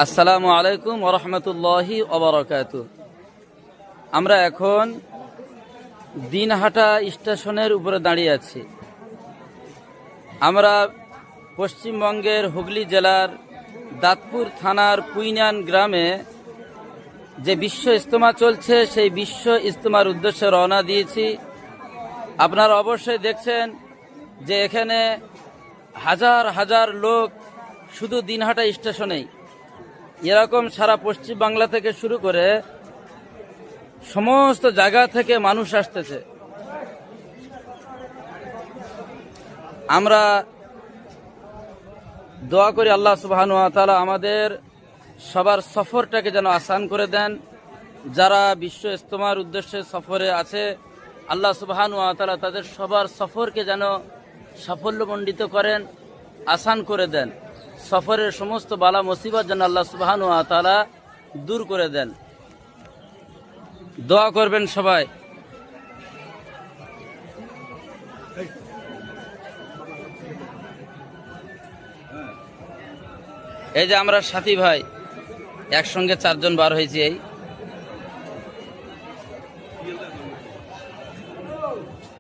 আসসালামু আলাইকুম ওয়া রাহমাতুল্লাহি ওয়া বারাকাতুহু। আমরা এখন দিনহাটা স্টেশনের উপরে দাঁড়িয়ে আছি। আমরা পশ্চিমবঙ্গের হুগলি জেলার দাঁতপুর থানার কুইনান গ্রামে যে বিশ্ব ইজতেমা চলছে, সেই বিশ্ব ইজতেমার উদ্দেশ্যে রওনা দিয়েছি। আপনারা অবশ্যই দেখছেন যে এখানে হাজার হাজার লোক শুধু দিনহাটা স্টেশনেই, এরকম সারা পশ্চিম বাংলা থেকে শুরু করে সমস্ত জায়গা থেকে মানুষ আসতেছে। আমরা দোয়া করি আল্লাহ সুবহানাহু ওয়া তাআলা আমাদের সবার সফরটাকে যেন আসান করে দেন। যারা বিশ্ব ইজতেমার উদ্দেশ্যে সফরে আছে, আল্লাহ সুবহানাহু ওয়া তাআলা তাদের সবার সফরকে যেন সাফল্যমণ্ডিত করেন, আসান করে দেন। সফরের সমস্ত বালা মুসিবত যেন আল্লাহ সুবহানাহু ওয়া তাআলা দূর করে দেন। দোয়া করবেন সবাই। এই যে আমরা সাথী ভাই একসঙ্গে 4 জন বার হয়েছি। এই